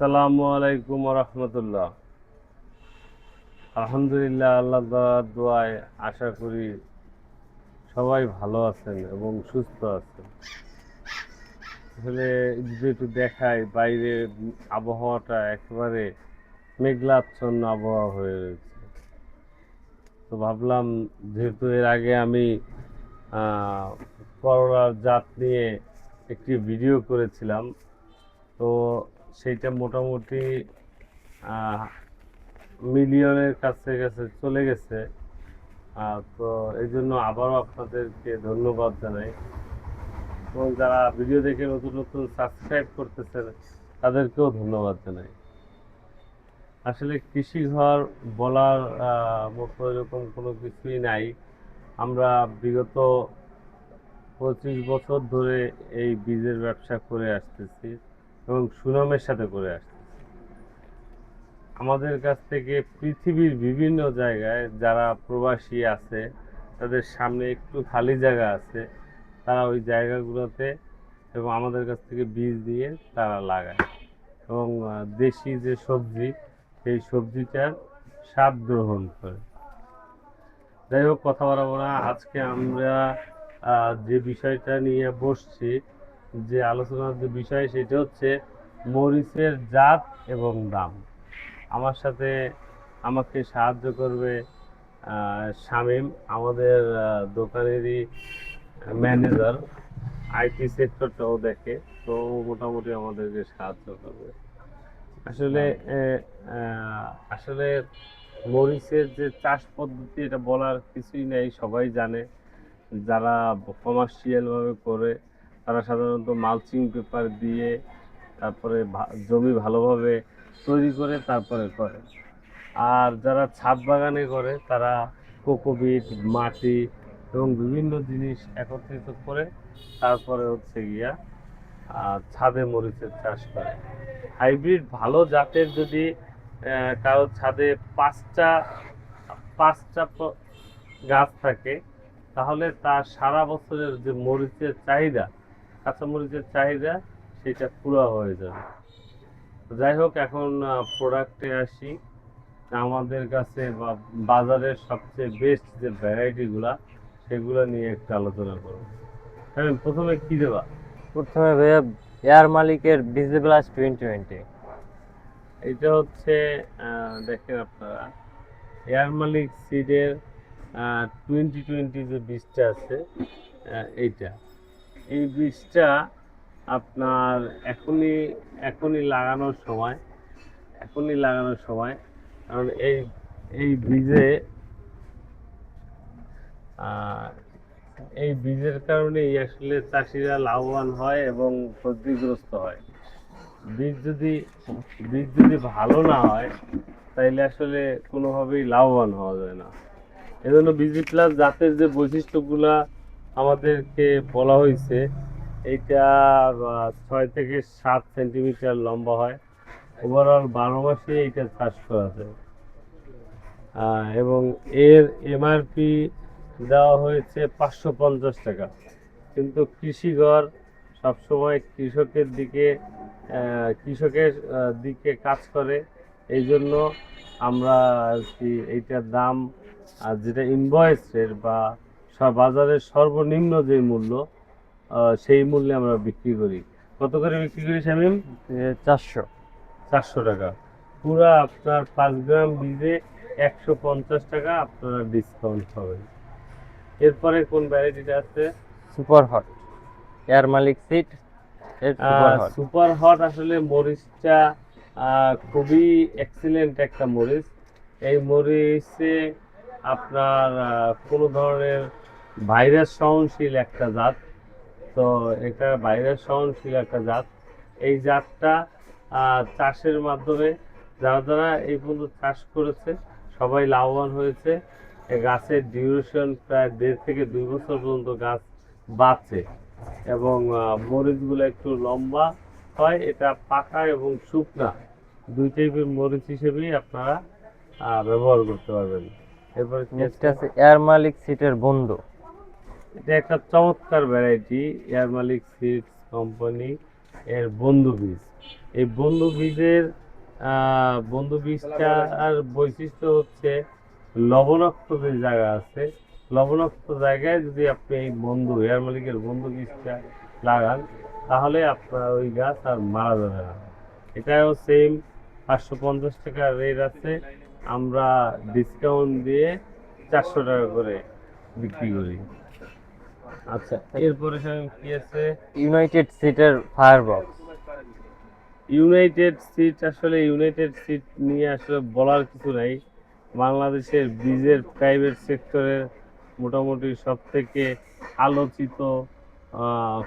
আসসালামু আলাইকুম রহমতুল্লাহ। আলহামদুলিল্লাহ, আল্লাহ তাআলার দোয়ায় আশা করি সবাই ভালো আছেন এবং সুস্থ আছেন। আসলে যদি একটু দেখাই, বাইরে আবহাওয়াটা একেবারে মেঘলাচ্ছন্ন আবহাওয়া হয়ে রয়েছে। তো ভাবলাম, যেহেতু এর আগে আমি আহ, করলার জাত নিয়ে একটি ভিডিও করেছিলাম, তো সেইটা মোটামুটি আহ, মিলিয়নের কাছে কাছে চলে গেছে। তো এই জন্য আবারও আপনাদেরকে ধন্যবাদ জানাই, এবং যারা ভিডিও দেখে নতুন নতুন সাবস্ক্রাইব করতেছেন তাদেরকেও ধন্যবাদ জানাই। আসলে কৃষি ঘর বলার মতো এরকম কোনো কিছুই নাই। আমরা বিগত 25 বছর ধরে এই বীজের ব্যবসা করে আসতেছি এবং সুনামের সাথে করে আসতেছি। আমাদের কাছ থেকে পৃথিবীর বিভিন্ন জায়গায় যারা প্রবাসী আছে, তাদের সামনে একটু খালি জায়গা আছে, তারা ওই জায়গাগুলোতে এবং আমাদের কাছ থেকে বীজ দিয়ে তারা লাগায়, এবং দেশি যে সবজি, সেই সবজিটার স্বাদ গ্রহণ করে। যাই হোক, কথা বাড়াবো না। আজকে আমরা যে বিষয়টা নিয়ে বসছি, যে আলোচনার যে বিষয়, সেটা হচ্ছে মরিচের জাত এবং দাম। আমার সাথে আমাকে সাহায্য করবে শামীম, আমাদের দোকানেরই ম্যানেজার, আইটি সেক্টরটাও দেখে, তো মোটামুটি আমাদেরকে সাহায্য করবে। আসলে আসলে মরিচের যে চাষ পদ্ধতি, এটা বলার কিছুই নেই, সবাই জানে। যারা কমার্শিয়াল ভাবে করে, তারা সাধারণত মালচিং পেপার দিয়ে তারপরে জমি ভালোভাবে তৈরি করে তারপরে করে। আর যারা ছাদ বাগানে করে, তারা কোকোপিট, মাটি এবং বিভিন্ন জিনিস একত্রিত করে তারপরে হচ্ছে গিয়া ছাদে মরিচের চাষ করে। হাইব্রিড ভালো জাতের যদি কারো ছাদে পাঁচটা পাঁচটা গাছ থাকে, তাহলে তার সারা বছরের যে মরিচের চাহিদা, কাঁচা মরিচের চাহিদা, সেটা পুরো হয়ে যাবে। যাই হোক, এখন প্রোডাক্টে আসি। আমাদের কাছে বা বাজারের সবচেয়ে বেস্ট যে ভ্যারাইটিগুলা, সেগুলো নিয়ে একটু আলোচনা করব। হ্যাঁ, প্রথমে কি দেবা? প্রথমে ভাইয়া এয়ার মালিকের ভিজিপ্লাস 2020। এটা হচ্ছে দেখেন আপনারা, এয়ার মালিক সিডের 2020 যে বীজটা আছে, এইটা, এই বীজটা আপনার এখনই এখনই লাগানোর সময়, এখনই লাগানোর সময়। কারণ এই এই বীজে আহ, এই বীজের কারণেই আসলে চাষিরা লাভবান হয় এবং ক্ষতিগ্রস্ত হয়। বীজ যদি বীজ যদি ভালো না হয়, তাইলে আসলে কোনোভাবেই লাভবান হওয়া যায় না। এজন্য বিজি প্লাস জাতের যে বৈশিষ্ট্যগুলা আমাদেরকে বলা হয়েছে, এইটা 6 থেকে 7 সেন্টিমিটার লম্বা হয়। ওভারঅল 12 মাসে এইটা চাষ করা যায়। এবং এর এমআরপি দেওয়া হয়েছে 550 টাকা। কিন্তু কৃষিঘর সবসময় কৃষকের দিকে কাজ করে। এই জন্য আমরা আর কি এইটার দাম, আর যেটা ইনভয়েস রেট বা বাজারের সর্বনিম্ন যে মূল্য, সেই মূল্যে আমরা বিক্রি করি। কত করে বিক্রি করি শামীম? 400। 400 টাকা। পুরা আপনার 5 গ্রাম বীজে 150 টাকা আপনারা ডিসকাউন্ট পাবেন। এরপরে কোন ভ্যারাইটিটা আছে? সুপার হট, এয়ার মালিক সিট এর সুপার হট। সুপার হট আসলে মরিচটা খুবই এক্সিলেন্ট একটা মরিচ। এই মরিচে আপনার কোনো ধরনের ভাইরাস সহনশীল একটা জাত। তো এটা ভাইরাস সহনশীল একটা জাত। এই জাতটা চাষের মাধ্যমে যারা যারা এই পর্যন্ত চাষ করেছে, সবাই লাভবান হয়েছে। এই গাছের ডিউরেশন প্রায় 1.5 থেকে 2 বছর পর্যন্ত গাছ বাঁচে, এবং মরিচগুলো একটু লম্বা হয়। এটা পাকা এবং শুকনা দুই টাইপের মরিচ হিসেবেই আপনারা ব্যবহার করতে পারবেন। এরপরে নেক্সট আছে এয়ার মালিক সিটের বন্ধু। এটা একটা চমৎকার ভ্যারাইটি, এয়ার মালিক সিডস কোম্পানি। এর বন্ধু বীজ। এই বন্ধু বীজের বন্ধু বীজটার বৈশিষ্ট্য হচ্ছে লবণাক্ত যে জায়গা আছে, লবণাক্ত জায়গায় যদি আপনি এই বন্ধু এয়ার মালিকের বন্ধু বীজটা লাগান, তাহলে আপনার ওই গাছ আর মারা যাবে না। এটাও সেম 550 টাকা রেট আছে, আমরা ডিসকাউন্ট দিয়ে 400 টাকা করে বিক্রি করি। আচ্ছা, এরপরে কি আছে? ইউনাইটেড সিটের ফায়ারবক্স। ইউনাইটেড সিট, আসলে ইউনাইটেড সিট নিয়ে আসলে বলার কিছু নাই। বাংলাদেশের বীজের প্রাইভেট সেক্টরের মোটামুটি সব থেকে আলোচিত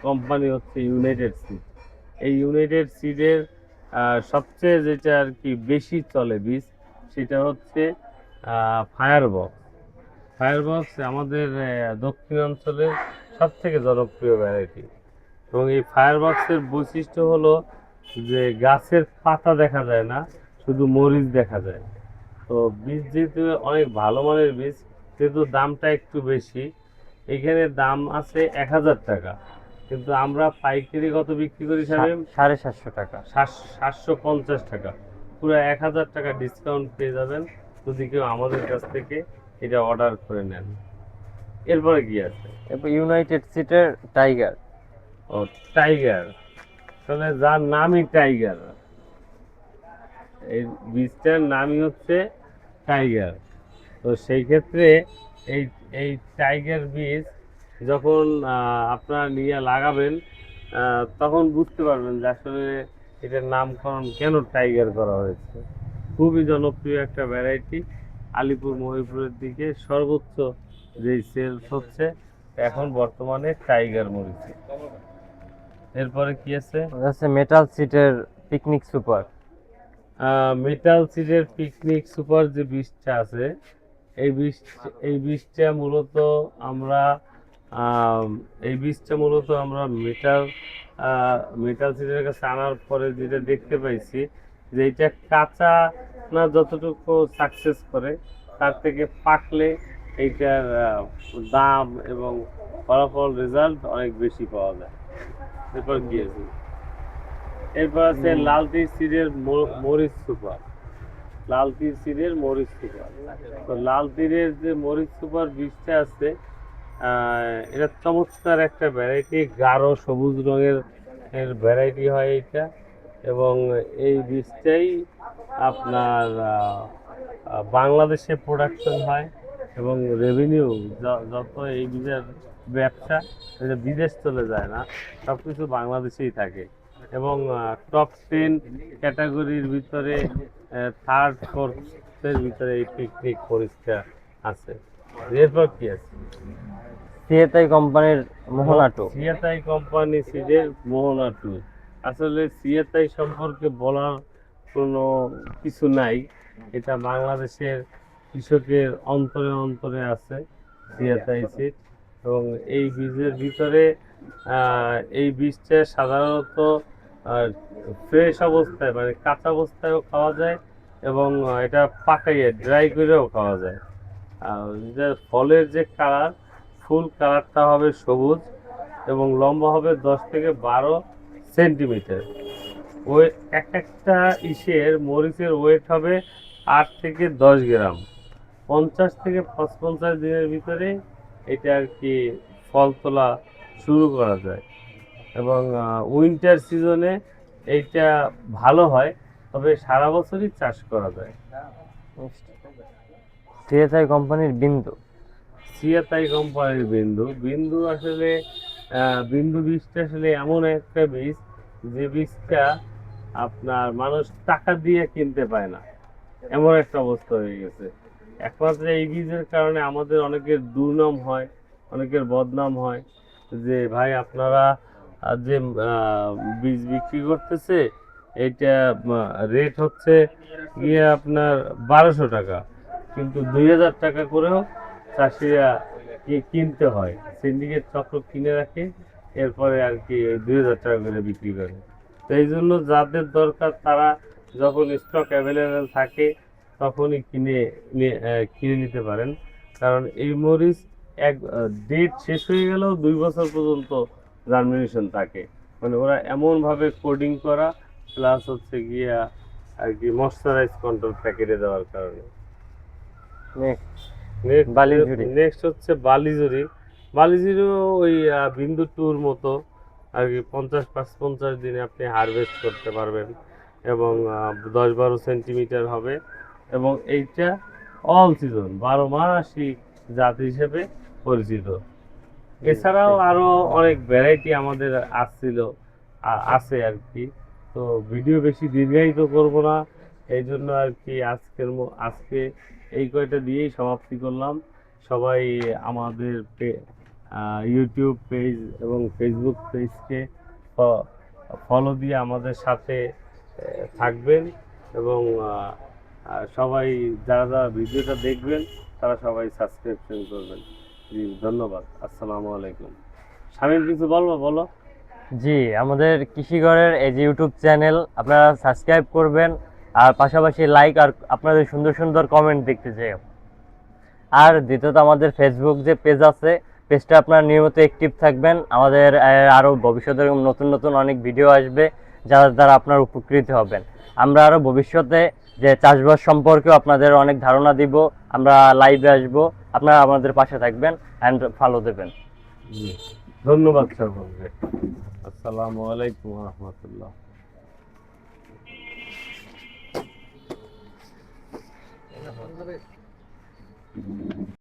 কোম্পানি হচ্ছে ইউনাইটেড সিট। এই ইউনাইটেড সিটের সবচেয়ে যেটা আর কি বেশি চলে বীজ, সেটা হচ্ছে ফায়ারবক্স। ফায়ারবক্স আমাদের দক্ষিণাঞ্চলের সব থেকে জনপ্রিয় ভ্যারাইটি। এবং এই ফায়ারবক্সের বৈশিষ্ট্য হলো যে গাছের পাতা দেখা যায় না, শুধু মরিচ দেখা যায়। তো বীজ যেহেতু অনেক ভালো মানের বীজ, সেহেতু দামটা একটু বেশি। এখানে দাম আছে 1000 টাকা, কিন্তু আমরা পাইকারি কত বিক্রি করি সাহেব? 750 টাকা। 750 টাকা। পুরো 1000 টাকা ডিসকাউন্ট পেয়ে যাবেন যদি কেউ আমাদের কাছ থেকে এটা অর্ডার করে নেন। এরপরে কি আছে? এরপর ইউনাইটেড সিটের টাইগার। ও, টাইগার। আসলে যার নামই টাইগার, এই বীজটার নামই হচ্ছে টাইগার। তো সেই ক্ষেত্রে এই এই টাইগার বীজ যখন আপনারা নিয়ে লাগাবেন, তখন বুঝতে পারবেন যে আসলে এটার নামকরণ কেন টাইগার করা হয়েছে। খুবই জনপ্রিয় একটা ভ্যারাইটি। আলিপুর মহিপুরের দিকে সর্বোচ্চ যেই সেলস হচ্ছে এখন বর্তমানে টাইগার মরিচে। এরপরে কি আছে? মেটাল সিটের পিকনিক সুপার। মেটাল সিডের পিকনিক সুপার যে বীজটা আছে, এই বীজটা মূলত আমরা মেটাল সিডের কাছে আনার পরে যেটা দেখতে পাইছি, যে এটা কাঁচা না যতটুকু সাকসেস করে, তার থেকে পাকলে এইটার দাম এবং ফলাফল রেজাল্ট অনেক বেশি পাওয়া যায়। এরপর কি আছে? এরপর আছে লালতি সিডের মরিচ সুপার। লালতি সিডের মরিচ সুপার। তো লাল তীরের যে মরিচ সুপার বীজটা আছে, এটা চমৎকার একটা ভ্যারাইটি, গাঢ় সবুজ রঙের ভ্যারাইটি হয় এটা। এবং এই বীজটাই আপনার বাংলাদেশে প্রোডাকশন হয় এবং রেভিনিউ যত এই বীজের ব্যবসা, এটা বিদেশ চলে যায় না, সব কিছু বাংলাদেশেই থাকে। এবং টপ 10 ক্যাটাগরির ভিতরে 3rd 4th-এর ভিতরে এই পিকনিক মরিচটা আছে। এরপর কি আছে? সিএতাই কোম্পানির মোহনা 2। সিএতাই কোম্পানি সিডের মোহনা 2। আসলে সিএতাই সম্পর্কে বলার কোনো কিছু নাই, এটা বাংলাদেশের কৃষকের অন্তরে অন্তরে আছে সিএতাই সিড। এবং এই বীজের ভিতরে এই বীজটা সাধারণত ফ্রেশ অবস্থায়, মানে কাঁচা অবস্থায়ও খাওয়া যায় এবং এটা পাকাইয়ে ড্রাই করেও খাওয়া যায়। আর যে ফলের যে কালার, ফুল কালারটা হবে সবুজ এবং লম্বা হবে 10 থেকে 12 সেন্টিমিটার। ওই একটা মরিচের ওয়েট হবে 8 থেকে 10 গ্রাম। 50 থেকে 55 দিনের ভিতরে এটা আর কি ফল তোলা শুরু করা যায়। এবং উইন্টার সিজনে এইটা ভালো হয়, তবে সারা বছরই চাষ করা যায়। সিএসআই কোম্পানির বিন্দু। সিএসআই কোম্পানির বিন্দু। বিন্দু আসলে বিন্দু বীজটা আসলে এমন একটা বীজ, যে বীজটা আপনার মানুষ টাকা দিয়ে কিনতে পায় না, এমন একটা অবস্থা হয়ে গেছে। একমাত্র এই বীজের কারণে আমাদের অনেকের দুর্নাম হয়, অনেকের বদনাম হয়, যে ভাই আপনারা যে বীজ বিক্রি করতেছে, এইটা রেট হচ্ছে গিয়ে আপনার 1200 টাকা, কিন্তু 2000 টাকা করেও চাষিরা কিনতে হয়। সিন্ডিকেট চক্র কিনে রাখে, এরপরে আর কি 2000 টাকা করে বিক্রি করে। তো এই জন্য যাদের দরকার তারা যখন স্টক অ্যাভেলেবেল থাকে তখনই কিনে নিতে পারেন। কারণ এই মরিচ ডেট শেষ হয়ে গেলেও 2 বছর পর্যন্ত জার্মিনেশন থাকে। মানে ওরা এমন ভাবে কোডিং করা, প্লাস হচ্ছে গিয়া আর কি ময়শ্চারাইজ কন্ট্রোল প্যাকেটে দেওয়ার কারণে। বালিঝুরি। নেক্সট হচ্ছে বালিজুরি। বালিজুরিও ওই বিন্দু টুর মতো আর কি 50 দিনে আপনি হারভেস্ট করতে পারবেন এবং 10-12 সেন্টিমিটার হবে এবং এইটা অল সিজন 12 মাসই জাত হিসেবে পরিচিত। এছাড়াও আরো অনেক ভ্যারাইটি আমাদের আসছিল, আছে আর কি। তো ভিডিও বেশি দীর্ঘায়িত করব না, এই জন্য আর কি আজকে এই কয়টা দিয়েই সমাপ্তি করলাম। সবাই আমাদের ইউটিউব পেজ এবং ফেসবুক পেজকে ফলো দিয়ে আমাদের সাথে থাকবেন এবং সবাই যারা যারা ভিডিওটা দেখবেন তারা সবাই সাবস্ক্রিপশন করবেন। জি ধন্যবাদ। আসসালামু আলাইকুম। শামীম কিছু বলো। জি, আমাদের কৃষিঘরের এই যে ইউটিউব চ্যানেল আপনারা সাবস্ক্রাইব করবেন, আর পাশাপাশি লাইক আর আপনাদের সুন্দর সুন্দর কমেন্ট দেখতে চাই। আর দ্বিতীয়ত আমাদের ফেসবুক যে পেজ আছে, পেজটা আপনারা নিয়মিত অ্যাক্টিভ থাকবেন। আমাদের আরও ভবিষ্যতে নতুন নতুন অনেক ভিডিও আসবে যার দ্বারা আপনারা উপকৃত হবেন। আমরা আরও ভবিষ্যতে যে চাষবাস সম্পর্কেও আপনাদের অনেক ধারণা দিব, আমরা লাইভে আসব, আপনারা আমাদের পাশে থাকবেন অ্যান্ড ফলো দেবেন। জি ধন্যবাদ সকলকে। আসসালামু আলাইকুম রহমতুল্লাহ।